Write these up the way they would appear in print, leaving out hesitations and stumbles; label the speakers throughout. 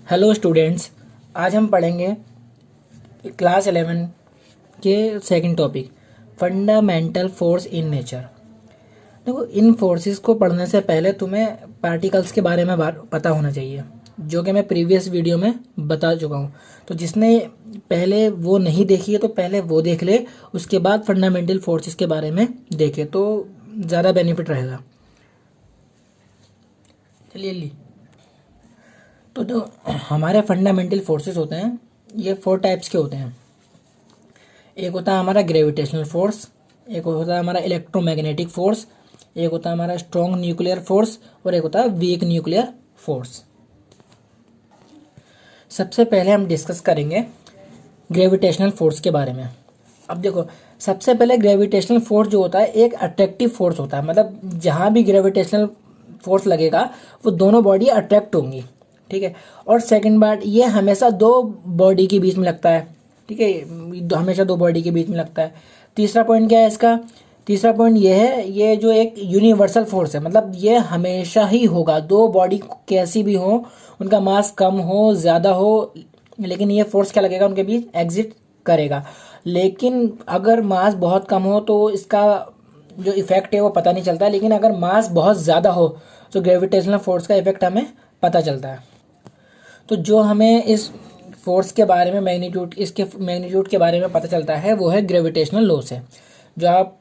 Speaker 1: Hello students, आज हम पढ़ेंगे क्लास 11 के second topic fundamental force in nature. देखो, इन फोर्सेस को पढ़ने से पहले तुम्हें पार्टिकल्स के बारे में पता होना चाहिए, जो कि मैं प्रीवियस वीडियो में बता चुका हूँ। तो जिसने पहले वो नहीं देखी है तो पहले वो देख ले, उसके बाद फंडामेंटल फोर्सेस के बारे में देखे तो ज़्यादा बेनिफिट रहेगा। चलिए ली तो जो हमारे फंडामेंटल फोर्सेस होते हैं ये 4 टाइप्स के होते हैं। एक होता है हमारा ग्रेविटेशनल फोर्स, एक होता है हमारा इलेक्ट्रोमैग्नेटिक फोर्स, एक होता है हमारा स्ट्रॉन्ग न्यूक्लियर फोर्स और एक होता है वीक न्यूक्लियर फोर्स। सबसे पहले हम डिस्कस करेंगे ग्रेविटेशनल फोर्स के बारे में। अब देखो, सबसे पहले ग्रेविटेशनल फोर्स जो होता है एक अट्रैक्टिव फोर्स होता है, मतलब जहाँ भी ग्रेविटेशनल फोर्स लगेगा वो दोनों बॉडी अट्रैक्ट होंगी, ठीक है। और सेकंड बात, ये हमेशा दो बॉडी के बीच में लगता है, ठीक है, हमेशा दो बॉडी के बीच में लगता है। तीसरा पॉइंट क्या है इसका? तीसरा पॉइंट ये है, ये जो एक यूनिवर्सल फोर्स है, मतलब ये हमेशा ही होगा, दो बॉडी कैसी भी हो, उनका मास कम हो ज़्यादा हो, लेकिन ये फोर्स क्या लगेगा उनके बीच, एग्जिट करेगा। लेकिन अगर मास बहुत कम हो तो इसका जो इफेक्ट है वो पता नहीं चलता, लेकिन अगर मास बहुत ज़्यादा हो तो ग्रेविटेशनल फोर्स का इफेक्ट हमें पता चलता है। तो जो हमें इस फोर्स के बारे में इसके मैग्नीट्यूड के बारे में पता चलता है वो है ग्रेविटेशनल लॉ से, जो आप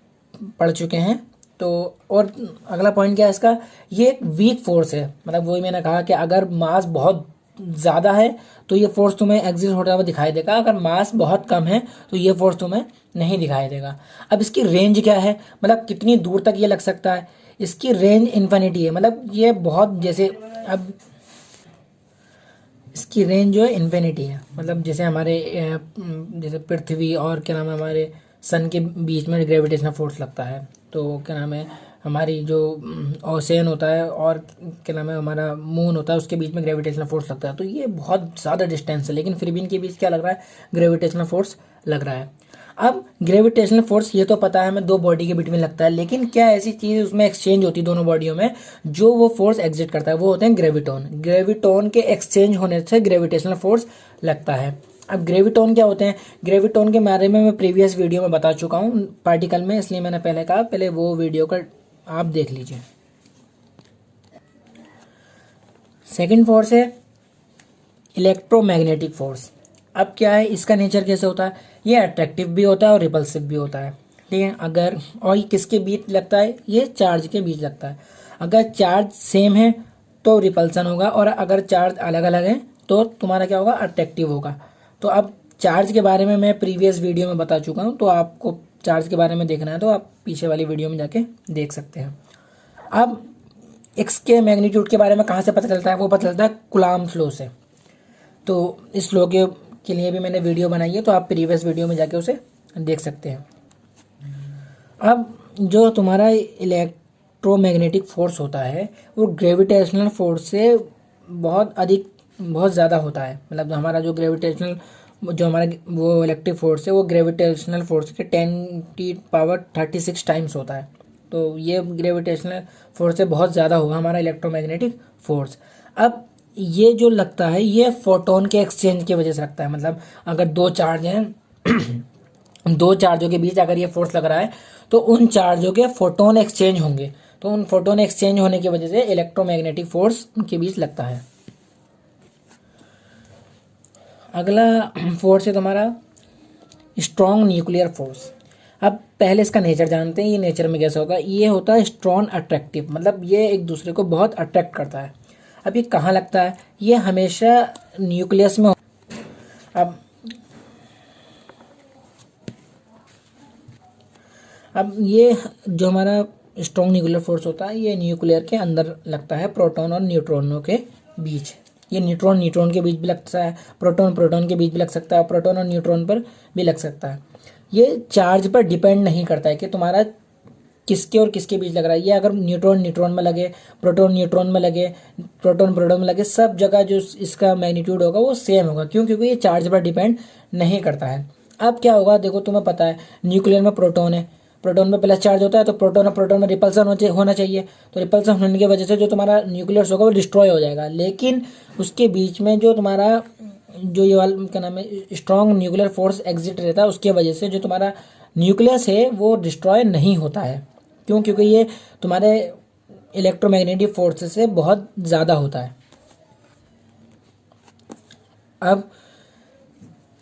Speaker 1: पढ़ चुके हैं। तो और अगला पॉइंट क्या है इसका, ये एक वीक फोर्स है, मतलब वही मैंने कहा कि अगर मास बहुत ज़्यादा है तो ये फोर्स तुम्हें एग्जिस्ट होता हुआ दिखाई देगा, अगर मास बहुत कम है तो ये फोर्स तुम्हें नहीं दिखाई देगा। अब इसकी रेंज क्या है, मतलब कितनी दूर तक ये लग सकता है? इसकी रेंज इन्फिनिटी है, मतलब ये बहुत, जैसे अब इसकी रेंज जो है इन्फिनिटी है, मतलब जैसे हमारे जैसे पृथ्वी और क्या नाम है हमारे सन के बीच में ग्रेविटेशनल फोर्स लगता है, तो क्या नाम है हमारी जो ओशियन होता है और क्या नाम है हमारा मून होता है उसके बीच में ग्रेविटेशनल फोर्स लगता है। तो ये बहुत ज़्यादा डिस्टेंस है, लेकिन फिर भी इनके बीच क्या लग रहा है, ग्रेविटेशनल फोर्स लग रहा है। अब ग्रेविटेशनल फोर्स ये तो पता है हमें दो बॉडी के बीच में लगता है, लेकिन क्या ऐसी चीज़ उसमें एक्सचेंज होती है दोनों बॉडियों में जो वो फोर्स एग्जिट करता है, वो होते हैं ग्रेविटोन। ग्रेविटोन के एक्सचेंज होने से ग्रेविटेशनल फोर्स लगता है। अब ग्रेविटोन क्या होते हैं, ग्रेविटोन के बारे में मैं प्रीवियस वीडियो में बता चुका हूँ पार्टिकल में, इसलिए मैंने पहले कहा पहले वो वीडियो का आप देख लीजिए। सेकेंड फोर्स है इलेक्ट्रोमैग्नेटिक फोर्स। अब क्या है, इसका नेचर कैसे होता है, ये अट्रैक्टिव भी होता है और रिपल्सिव भी होता है, ठीक है। अगर और ये किसके बीच लगता है, ये चार्ज के बीच लगता है। अगर चार्ज सेम है तो रिपल्सन होगा, और अगर चार्ज अलग अलग है तो तुम्हारा क्या होगा, अट्रैक्टिव होगा। तो अब चार्ज के बारे में मैं प्रीवियस वीडियो में बता चुका हूँ, तो आपको चार्ज के बारे में देखना है तो आप पीछे वाली वीडियो में जाके देख सकते हैं। अब एक्स के मैग्नीट्यूड के बारे में कहाँ से पता चलता है, वो पता चलता है कूलम्ब लॉ से। तो इस लॉ के लिए भी मैंने वीडियो बनाई है, तो आप प्रीवियस वीडियो में जाके उसे देख सकते हैं। अब जो तुम्हारा इलेक्ट्रोमैग्नेटिक फोर्स होता है वो ग्रेविटेशनल फोर्स से बहुत ज़्यादा होता है, मतलब हमारा जो हमारा वो इलेक्ट्रिक फोर्स है वो ग्रेविटेशनल फोर्स के 10⁻36 टाइम्स होता है। तो ये ग्रेविटेशनल फोर्स से बहुत ज़्यादा होगा हमारा इलेक्ट्रोमैग्नेटिक फोर्स। अब ये जो लगता है ये फोटोन के एक्सचेंज की वजह से लगता है, मतलब अगर दो चार्ज हैं दो चार्जों के बीच अगर ये फोर्स लग रहा है तो उन चार्जों के फोटोन एक्सचेंज होंगे, तो उन फोटोन एक्सचेंज होने की वजह से इलेक्ट्रोमैग्नेटिक फोर्स उनके बीच लगता है। अगला फोर्स है तुम्हारा स्ट्रॉन्ग न्यूक्लियर फोर्स। अब पहले इसका नेचर जानते हैं, ये नेचर में कैसा होगा, ये होता है स्ट्रॉन्ग अट्रैक्टिव, मतलब ये एक दूसरे को बहुत अट्रैक्ट करता है। अब ये कहाँ लगता है, ये हमेशा न्यूक्लियस में अब ये जो हमारा स्ट्रॉन्ग न्यूक्लियर फोर्स होता है ये न्यूक्लियर के अंदर लगता है, प्रोटॉन और न्यूट्रॉनों के बीच। ये न्यूट्रॉन न्यूट्रॉन के बीच भी लगता है, प्रोटॉन प्रोटॉन के बीच भी लग सकता है, प्रोटॉन और न्यूट्रॉन पर भी लग सकता है। ये चार्ज पर डिपेंड नहीं करता है कि तुम्हारा किसके और किसके बीच लग रहा है। ये अगर न्यूट्रॉन न्यूट्रॉन में लगे, प्रोटॉन न्यूट्रॉन में लगे, प्रोटॉन प्रोटॉन में लगे, सब जगह जो इसका मैग्नीट्यूड होगा वो सेम होगा। क्यों? क्योंकि ये चार्ज पर डिपेंड नहीं करता है। अब क्या होगा, देखो तुम्हें पता है न्यूक्लियर में प्रोटॉन है, प्रोटॉन में प्लस चार्ज होता है, तो प्रोटॉन और प्रोटॉन में रिपल्सन होना चाहिए। तो रिपल्सन होने की वजह से जो तुम्हारा न्यूक्लियस होगा वो डिस्ट्रॉय हो जाएगा। लेकिन उसके बीच में जो तुम्हारा जो ये वाला क्या नाम है, स्ट्रॉन्ग न्यूक्लियर फोर्स एग्जिट रहता है, उसके वजह से जो तुम्हारा न्यूक्लियस है वो डिस्ट्रॉय नहीं होता है। क्यों? क्योंकि ये तुम्हारे इलेक्ट्रोमैग्नेटिक फोर्स से बहुत ज़्यादा होता है। अब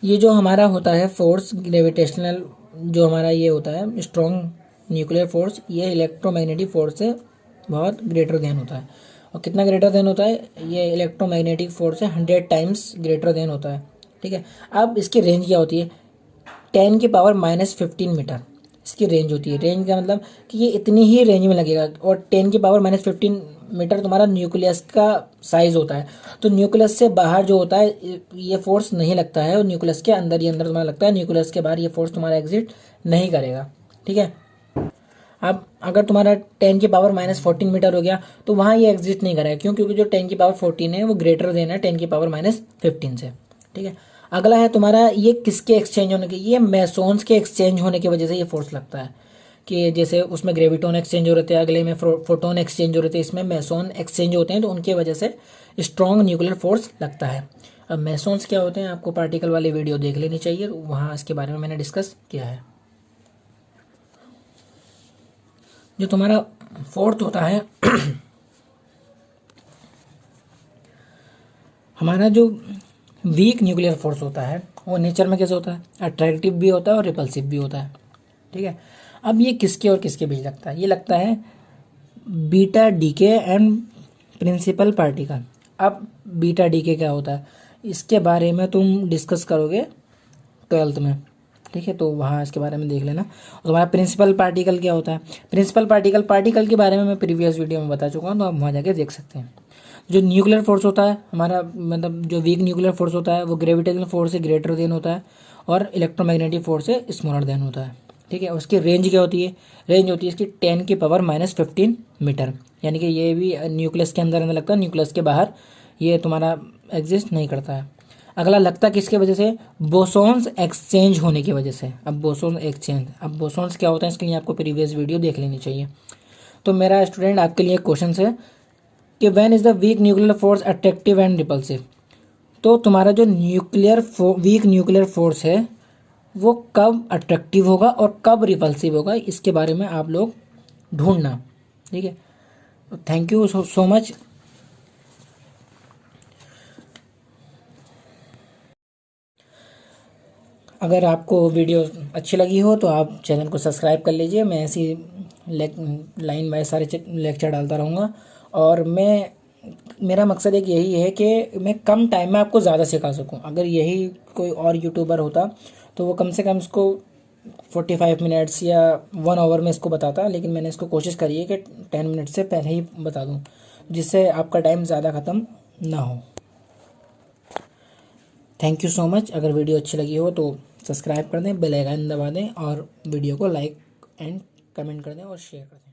Speaker 1: ये जो हमारा होता है फोर्स ग्रेविटेशनल, जो हमारा ये होता है स्ट्रॉन्ग न्यूक्लियर फोर्स, ये इलेक्ट्रोमैग्नेटिक फोर्स से बहुत ग्रेटर देन होता है। और कितना ग्रेटर देन होता है? ये इलेक्ट्रोमैग्नेटिक फोर्स से 100 टाइम्स ग्रेटर देन होता है। ठीक है। अब इसकी रेंज क्या होती है? 10⁻⁻15 मीटर इसकी रेंज होती है। रेंज का मतलब कि ये इतनी ही रेंज में लगेगा। और 10⁻⁻15 मीटर तुम्हारा न्यूक्लियस का साइज होता है। तो न्यूक्लियस से बाहर जो होता है ये फोर्स नहीं लगता है, और न्यूक्लियस के अंदर ही अंदर तुम्हारा लगता है। न्यूक्लियस के बाहर ये फोर्स तुम्हारा एग्जिट नहीं करेगा। ठीक है। अब अगर तुम्हारा 10⁻⁻14 मीटर हो गया तो वहाँ ये एग्जिट नहीं करेगा। क्यों? क्योंकि जो 10⁻14 है वो ग्रेटर देन है 10⁻⁻15 से। ठीक है। अगला है तुम्हारा ये किसके एक्सचेंज होने के, ये मेसोन्स के एक्सचेंज होने की वजह से ये फोर्स लगता है। कि जैसे उसमें ग्रेविटोन एक्सचेंज हो रहे थे, अगले में फोटोन एक्सचेंज हो रहे थे, इसमें मेसोन एक्सचेंज होते हैं, तो उनकी वजह से स्ट्रॉन्ग न्यूक्लियर फोर्स लगता है। अब मेसोन्स क्या होते हैं आपको पार्टिकल वाली वीडियो देख लेनी चाहिए, वहाँ इसके बारे में मैंने डिस्कस किया है। जो तुम्हारा फोर्थ होता है हमारा जो वीक न्यूक्लियर फोर्स होता है वो नेचर में कैसे होता है? अट्रैक्टिव भी होता है और रिपल्सिव भी होता है। ठीक है। अब ये किसके और किसके बीच लगता है? ये लगता है beta decay and principle particle. अब बीटा डीके क्या होता है इसके बारे में तुम डिस्कस करोगे 12th में। ठीक है। तो वहाँ इसके बारे में देख लेना। और तुम्हारा प्रिंसिपल पार्टिकल क्या होता है? प्रिंसिपल पार्टिकल के बारे में मैं प्रीवियस वीडियो में बता चुका हूँ, तो आप वहाँ जाके देख सकते हैं। जो न्यूक्लियर फोर्स होता है हमारा, मतलब जो वीक न्यूक्लियर फोर्स होता है वो ग्रेविटेशनल फोर्स से ग्रेटर देन होता है और इलेक्ट्रोमैग्नेटिक फोर्स से स्मॉलर देन होता है। ठीक है। उसकी रेंज क्या होती है? रेंज होती है इसकी 10⁻⁻15 मीटर, यानी कि ये भी न्यूक्लियस के अंदर लगता है, न्यूक्लियस के बाहर ये तुम्हारा एग्जिस्ट नहीं करता है। अगला लगता किसके वजह से? बोसॉन्स एक्सचेंज होने की वजह से। अब बोसॉन एक्सचेंज, अब बोसॉन्स क्या होता है इसके लिए आपको प्रीवियस वीडियो देख लेनी चाहिए। तो मेरा स्टूडेंट आपके लिए क्वेश्चन है कि when is the weak nuclear force attractive and repulsive. तो तुम्हारा जो वीक न्यूक्लियर फोर्स है वो कब अट्रैक्टिव होगा और कब रिपल्सिव होगा, इसके बारे में आप लोग ढूंढना। ठीक है। Thank you so much. अगर आपको वीडियो अच्छी लगी हो तो आप चैनल को सब्सक्राइब कर लीजिए। मैं ऐसी लाइन वाइज सारे लेक्चर डालता रहूँगा। और मेरा मकसद एक यही है कि मैं कम टाइम में आपको ज़्यादा सिखा सकूं। अगर यही कोई और यूट्यूबर होता तो वो कम से कम इसको 45 मिनट्स या 1 आवर में इसको बताता, लेकिन मैंने इसको कोशिश करी है कि 10 मिनट से पहले ही बता दूं, जिससे आपका टाइम ज़्यादा ख़त्म ना हो। Thank you so much. अगर वीडियो अच्छी लगी हो तो सब्सक्राइब कर दें, बेल आइकन दबा दें और वीडियो को लाइक एंड कमेंट कर दें और शेयर कर दें।